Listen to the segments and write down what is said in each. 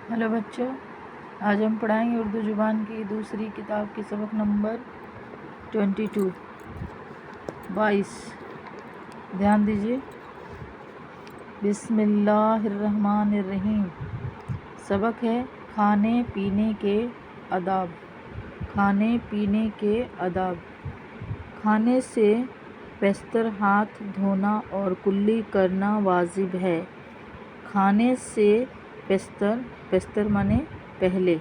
Hello बच्चों, आज हम पढ़ाएंगे उर्दू ज़ुबान की दूसरी किताब की सबक नंबर 22। ध्यान दीजिए। बिस्मिल्लाहिर्रहमानिर्रहीम। सबक है खाने पीने के आदाब। खाने पीने के आदाब। खाने से बेशतर हाथ धोना और कुल्ली करना वाजिब है। खाने से बेशतर माने पहले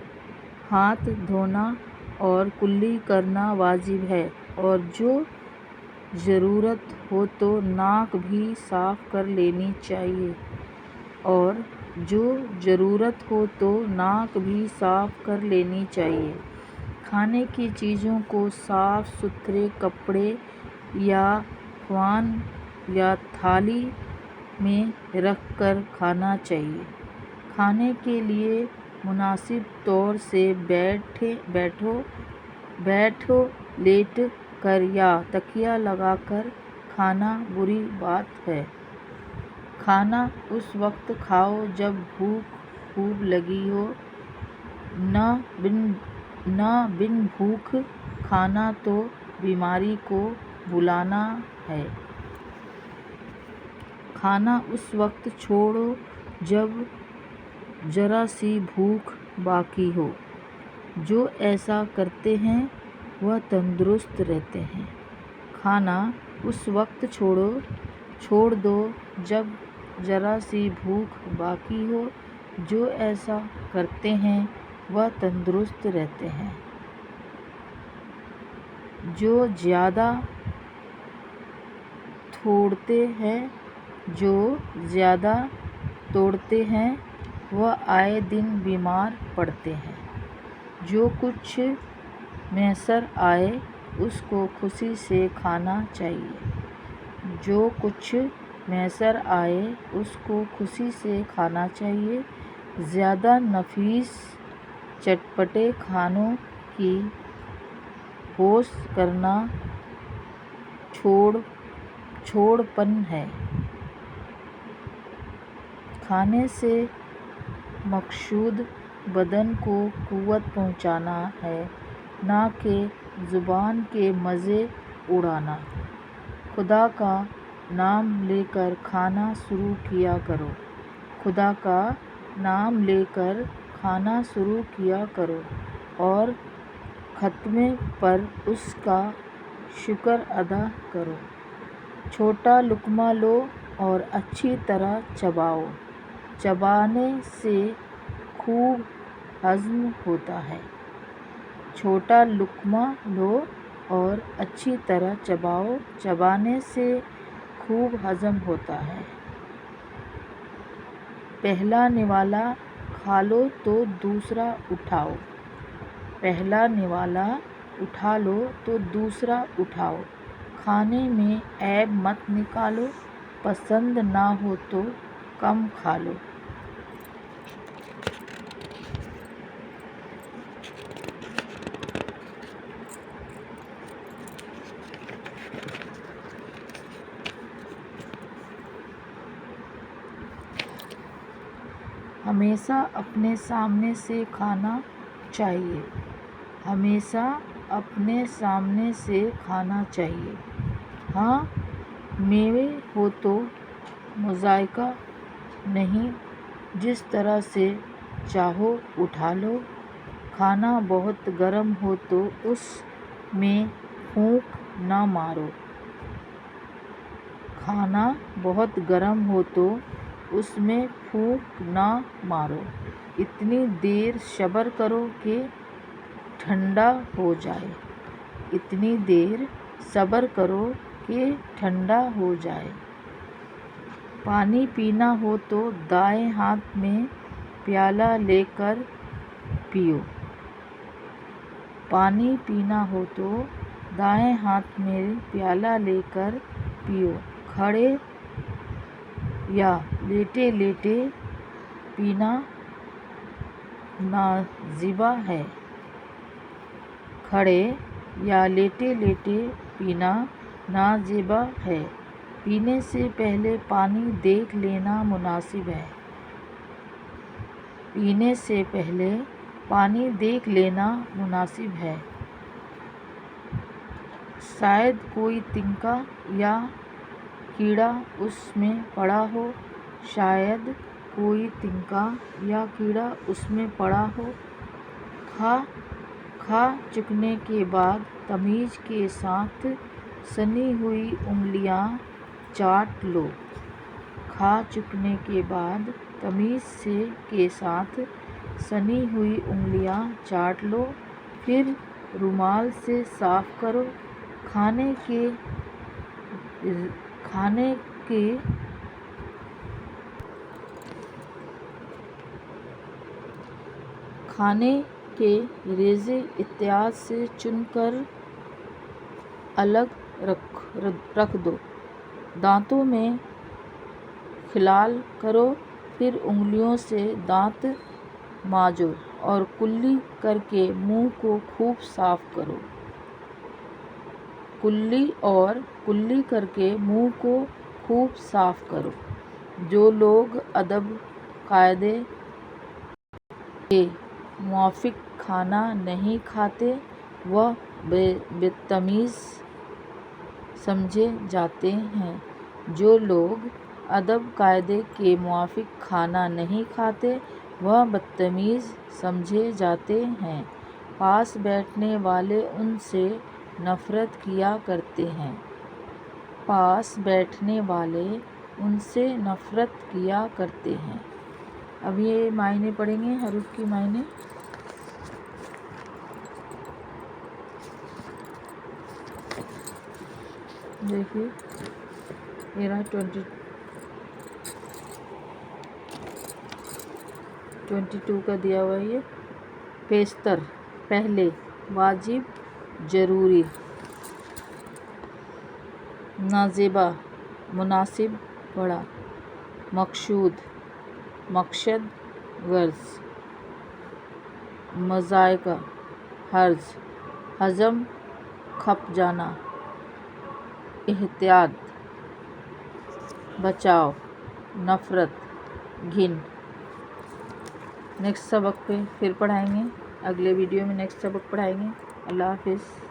हाथ धोना और कुल्ली करना वाजिब है, और जो ज़रूरत हो तो नाक भी साफ़ कर लेनी चाहिए। खाने की चीज़ों को साफ़ सुथरे कपड़े या ख्वान या थाली में रख कर खाना चाहिए। खाने के लिए मुनासिब तौर से बैठो लेट कर या तकिया लगाकर खाना बुरी बात है। खाना उस वक्त खाओ जब भूख खूब लगी हो, न बिन भूख खाना तो बीमारी को बुलाना है। खाना उस वक्त छोड़ो जब ज़रा सी भूख बाकी हो। जो ऐसा करते हैं वह तंदुरुस्त रहते हैं। खाना उस वक्त छोड़ दो जब ज़रा सी भूख बाकी हो। जो ऐसा करते हैं वह तंदुरुस्त रहते हैं। जो ज़्यादा तोड़ते हैं वह आए दिन बीमार पड़ते हैं। जो कुछ मैसर आए उसको खुशी से खाना चाहिए। ज़्यादा नफीस चटपटे खानों की होश करना छोड़पन है। खाने से मकसूद बदन को कुव्वत पहुँचाना है, ना कि ज़ुबान के मज़े उड़ाना। खुदा का नाम लेकर खाना शुरू किया करो और ख़त्मे पर उसका शुक्र अदा करो। छोटा लुक़मा लो और अच्छी तरह चबाओ। चबाने से खूब हज़म होता है। छोटा लुक़मा लो और अच्छी तरह चबाओ। चबाने से खूब हज़म होता है। पहला निवाला खा लो तो दूसरा उठाओ। खाने में ऐब मत निकालो। पसंद ना हो तो कम खा लो। हमेशा अपने सामने से खाना चाहिए। हाँ, मेवे हो तो मुज़ायका नहीं, जिस तरह से चाहो उठा लो। खाना बहुत गर्म हो तो उसमें फूंक ना मारो। इतनी देर सब्र करो कि ठंडा हो जाए। पानी पीना हो तो दाएं हाथ में प्याला लेकर पियो। खड़े या लेटे लेटे पीना नाजिबा है। पीने से पहले पानी देख लेना मुनासिब है। پینے سے پہلے پانی دیکھ لینا مناسب ہے۔ شاید کوئی تنکا یا کیڑا اس میں پڑا ہو، شاید کوئی تنکا یا کیڑا اس میں پڑا ہو۔ کھا چکنے کے بعد تمیز کے ساتھ سنی ہوئی انگلیاں چاٹ لو۔ کھا چکنے کے بعد تمیز کے ساتھ سنی ہوئی انگلیاں چاٹ لو، پھر رومال سے صاف کرو۔ کھانے کے ریزے احتیاط سے چن کر الگ رکھ دو۔ دانتوں میں خلال کرو، پھر انگلیوں سے دانت مانجو اور کلی کر کے منہ کو خوب صاف کرو۔ کلی کر کے منہ کو خوب صاف کرو۔ جو لوگ ادب قاعدے کے موافق کھانا نہیں کھاتے وہ بدتمیز سمجھے جاتے ہیں۔ جو لوگ ادب قاعدے کے موافق کھانا نہیں کھاتے وہ بدتمیز سمجھے جاتے ہیں۔ پاس بیٹھنے والے ان سے نفرت کیا کرتے ہیں۔ پاس بیٹھنے والے ان سے نفرت کیا کرتے ہیں۔ اب یہ معنی پڑھیں گے، حروف کی معنی۔ دیکھیے یہ رہا 22 کا دیا ہوا ہے۔ یہ پیشتر پہلے، واجب ضروری، نازیبا مناسب بڑا، مقصود مقصد غرض، مضائقہ حرج، ہضم کھپ جانا، احتیاط بچاؤ، نفرت گھن۔ نیکسٹ سبق پہ پھر پڑھائیں گے، اگلے ویڈیو میں نیکسٹ سبق پڑھائیں گے۔ اللہ حافظ۔